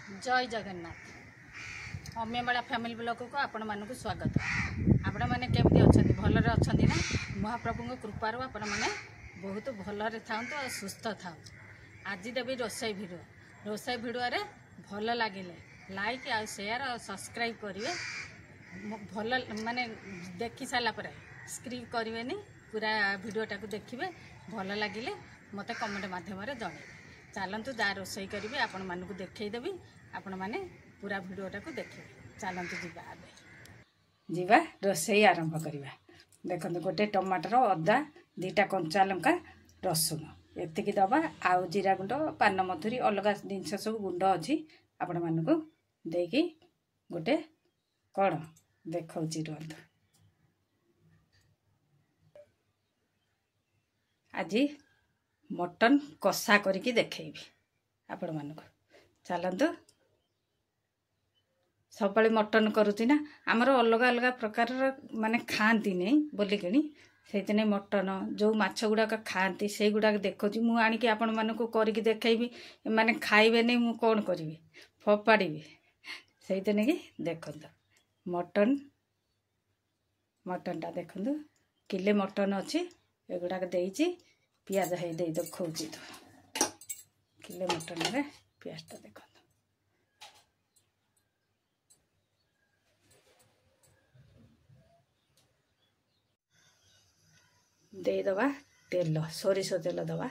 जय Jagannath अम्यमाला family blog को आपण मानक स्वागत। आपण मैंने केमती अच्छा भलरे अच्छा ना महाप्रभु कृपार आपण मैंने बहुत भलरे था सुस्थ था। आज देवी रोसई भिडियो भल लगे लाइक आ शेयर और सब्सक्राइब करेंगे। भल माने देखी सारापर स्क्रिप करें पूरा भिडियोटा को देखिए भल लगे मत कमेंट मध्यम जन चलतु जा रोसई करी आपण मानक देखईदेवी आपण मैंने पूरा भिडियोटा को देखिए। चलतु जीवा रोसई आरंभ करवा। देखो गोटे टमाटर अदा दीटा कंचा लंका रसुण एतिकी दबा आउ जीरा गुंड पान मधुरी अलग जिनस सब गुंड अच्छी आपण मानक देकी गोटे कौन देखा रुहतु। आज मटन कषा करके देखेबी आपण मानक। चलतु सब मटन करुच्ची ना आमर अलग अलग प्रकार माने खाती नहीं बोलिकी से मटन जो माछ गुड़ाक खाती से गुड़ाक देखो मु आणिकी आपण मानक करके देखी माने खाइबे नहीं मु कौन करी फोपाड़ी से देखु मटन मटनटा देखु किले मटन अच्छी एगुड़ाक देची पियाज है दे देखा तो किले मटन में पियाजटा देखो देदबा तेल सोरिष तेल दबा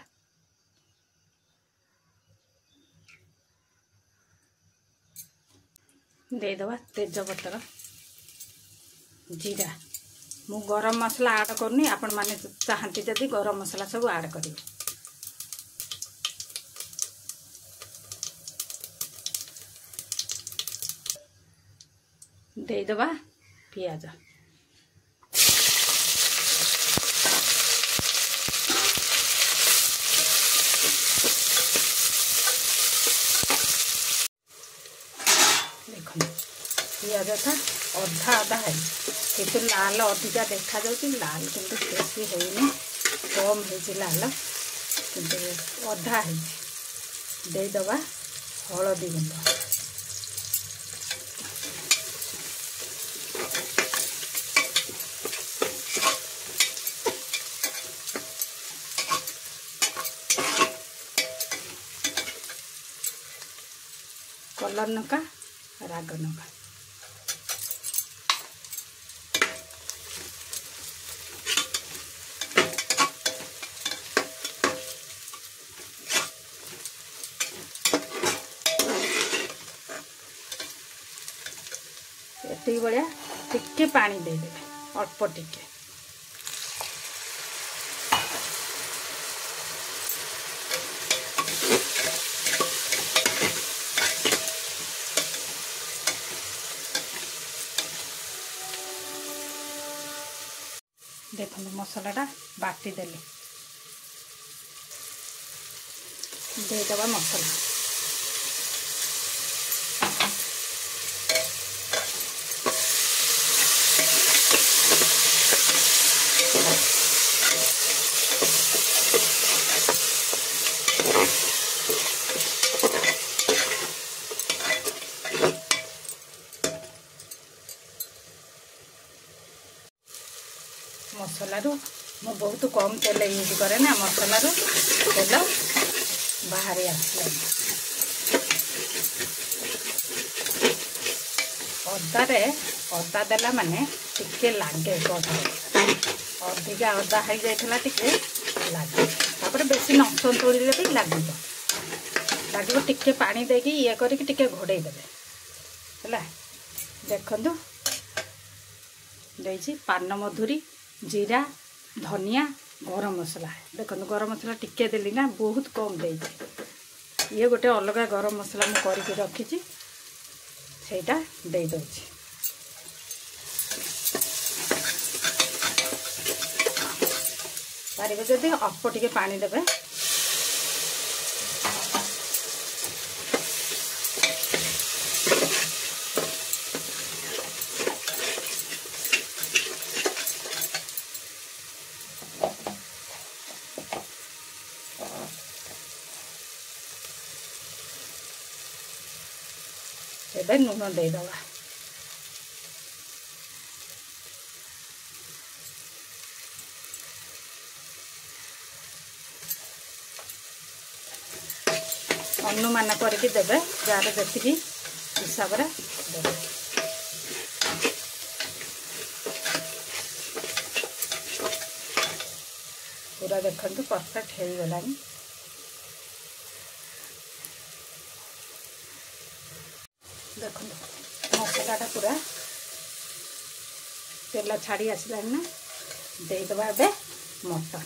देदबा तेजपत्र जीरा मु गरम मसला आड करनी आपण माने चाहती जदि गरम मसला सब आड करिवे। देदबा पियाज देखो पियाज था अधा अधा है कितु लाल अधिका देखा जाउछि लाल किंतु बेसी होइनी कम है लाल किंतु अधा है। देदबा हलदी गुंड कलर नका राग नका एति बड़िया टिके पानी दे दे अल्प टिके देखो मसलाटा बाटी देली देदबा मसला मसलारू मु बहुत कम तेल यूज करे ना मसलारू तेल बाहर आसला अदारे अदा देला माने टिके लागे अधिका अदा हो जाइला टिके लागे तापर बेसी नसन तोड़े भी लगे टिके पानी देकी ये करके टिके घोड़े देवे है। देखंतु देछि पान मधुरी जीरा धनिया गरम मसला देखो गरम मसला टिके देली ना बहुत कम दे ये गोटे अलग गरम मसला मु करके रखी सेटा दे दउछि। पारिबे जदि अल्प टिके पानी देबे ଏବେ ଲୁଣ ଦେଇଦେବା। ଅନୁମାନ କରିକି ଦେବେ, ଯାହାର ଯେତିକି ହିସାବରେ ଦେବେ। पूरा देखो परफेक्ट हो गलानी। देखो मसलाटा पूरा तेल छाड़ी आसला ना, देदेबा ए मटन।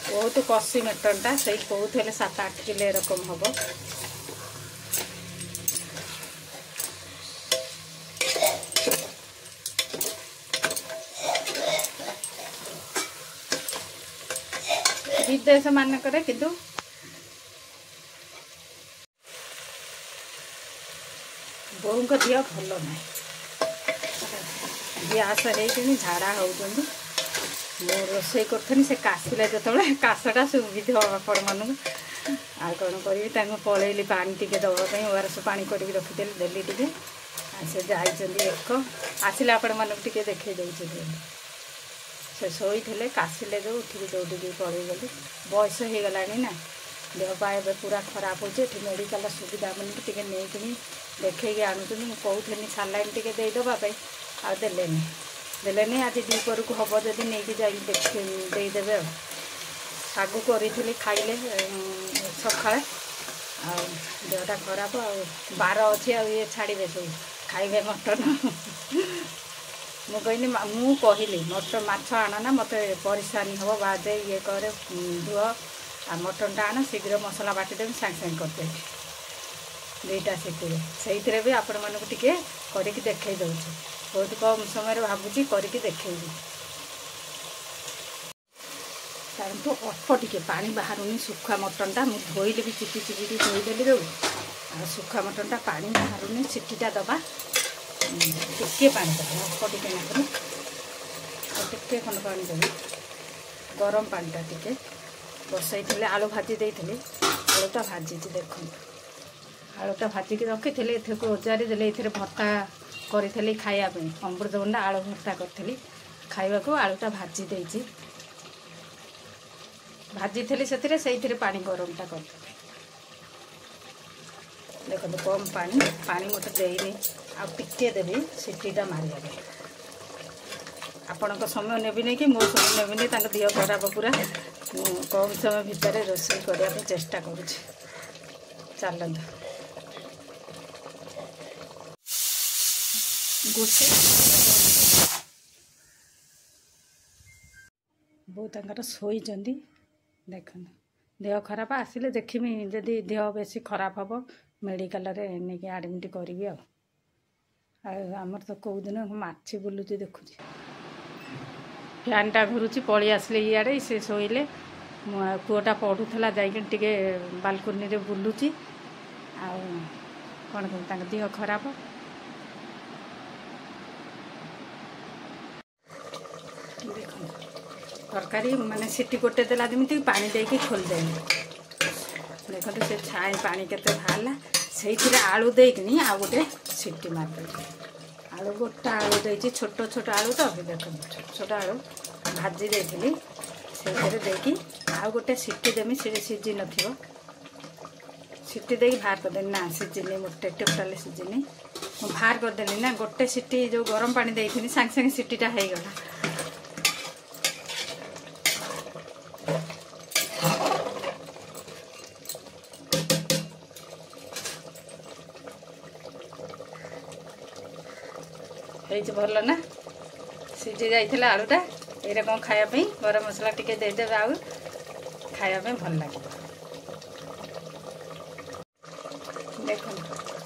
बहुत कषी मटनटा से बहुत 7-8 किलो एरकम हम। विदेश मानक किंतु बोऊ को दिह भल ना, गैस हो झाड़ा होती। मो रोसे करी से कासिले जो काशटा सुविध आपण मानू आ कौन करी पलैली पानी टी दवाई ओआरएस पानी कर रखीदे देली टे से जाइए एक आसिले आपण मानक टे देखे देते से शोई थे कासिले जो उठिक दौड़ी पलैगली। बयस हो गला ना, देहपा ए पूरा खराब हो मेडिकल सुविधा बोलिक टे नहीं देखे आणुनी। कहूनी सालाइन टे देदेवाई आदेनि देलेनी। आज दीपर को हम जब नहीं जादेवे सागु करी खाइले सका देहटा खराब बार अच्छी ये छाड़े सब खाइबे मटन। मुझे कहली मटन माछ आण ना, मत परेशानी हम बाजे ये करे धुआ आ मटनटा आण शीघ्र मसला बाटिदेवी सागे सागे करदे 2टा सीटी से भी आपण मानक टिके करके देखे दौचे। बहुत कम समय भावुची करके देखेबी। तो अल्प टिके पानी बाहरुनी सुखा मटनटा मुझे धोइले भी चिपी चिपी धोईदेली जो आ सुखा मटनटा पानी बाहरुनी सीटीटा दबा टिके पानी दबा अल्प टिके ना टिके खंड पानी देवी। गरम पानीटा टिके बसई थे आलू भाजी देती आलूटा भाजी देख आलूटा भाजिकी रखी थे एथको ओजारी देले एथरे भर्ता करी खायापी अमृतभंडा आलू भर्ता करी खाइबा को आलूटा भाजी देती भाजी थी से पानी गरमटा कर देखो कम पानी पानी मत देनी आगे देवी सीटीटा मारिया आपण समय नेबी नहीं कि मो समय नेबी नहीं दिह खराब पूरा कम समय भितर रोषे करने चेष्टा करुँच। चलत गोटे बो तर शोई देख देह खराब आसिले देखमी जदि देह बेसी खराब हम मेडिकल नहीं आडमिट करी। आमर तो कौ दिन माछी बुलूची देखुची फैनटा घुरुची पलि आसले इे से शोले पुआटा पढ़ुला जाके बालकोनी रे बुलूची आ कौन कह देह खराब। तरकारी माने सीटी गोटे देला जमी पानी देकी खोलदे देखो से छाए पानी केते बाहरला से आलू देकिनी आ गोटे सीटी मारदे आलू गोटा आलू देची छोट छोट आलू तो देखो छोट आलू भाजी देती से देकी आ गोटे सीटी देमी से सीझी नथिबो सीटी देकी बाहर करदेनी ना सीझिनी मोटे टोटाल सीझिनी बाहर करदेली ना गोटे सीटी जो गरम पानी देती सागे सागे सीटीटा हो गला। भल ना सीझी जाइए आलूटा ये कौन खायापी गरम मसला टी देदेवे आउ खायापी भल लगे। देख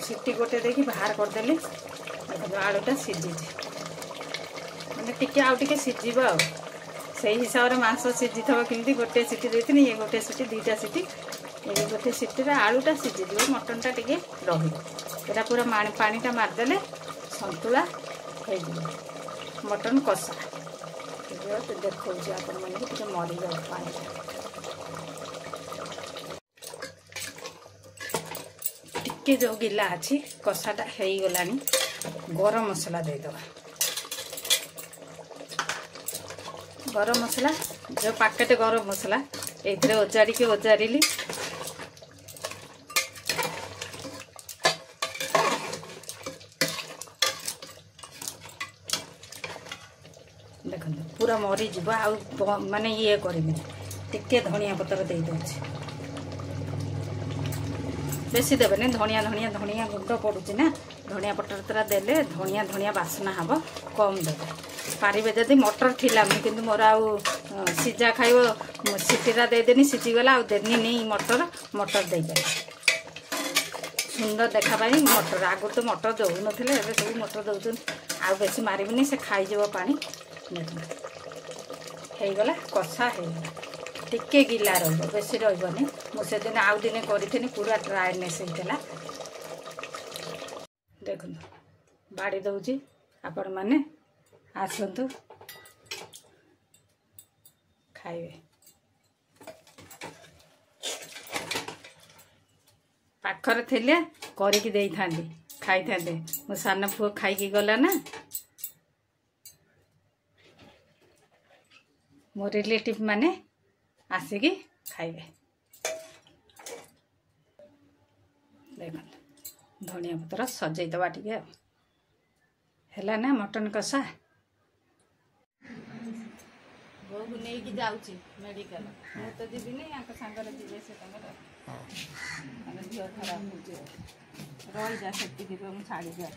सीटी गोटे देखी बाहर करदेली देख आलूटा सीझी मैंने टी आउ टे सीझ से हिसाब से मांस सीझी थो कमी गोटे सीटी देती ये गोटे सीटी 2टा सीटी ये गोटे सीटी आलूटा सीझी मटनटा टे रही पूरा पानीटा मारदेले सतुला मटन कषा देखा आपण मैंने मरी जाए पानी टिके जो गिला अच्छी कषाटा हो गला गरम मसला देदेबा गरम मसला जो पैकेट गरम मसला ये ओजाड़ी ओजारिली देखो पूरा मरीज माने ये करें टिके धनिया पतर दे दे बेसी देवे धनिया धनिया धनिया गुंड पड़ुची ना धनिया पटर तरा देले धनिया धनिया बासना हम कम देवे पारे जदि मटर थिला कि मोर आउ सीजा खाइब सीटीटा देदेनी सीझीगला आउ देनी नहीं मटर मटर दे पारे सुंदर देखापाई मटर आगुरी तो मटर दौन थे सब मटर दौन आउ बेसी मारबनी से खाईज पानी होगला कषा होगला टिके गिला बेसी रही मुझे दिन आउ दिन करी पूरा ड्राएनेस होता देखु बाड़ी दौची आपण मैंने आसतु खाइबे पाखर थे करिकी दे था खाई था मो सान पुओ खाई गला ना मो रिलेटिव माने आसिकी खाइबे देख धनिया पतर सजेदबा टिके है ना मटन कषा बो को नहीं जाऊँगी मेडिकल मुझे तो जीवी नहीं सांगे जी से झील खराब हो रही जा से छाड़ी जाए।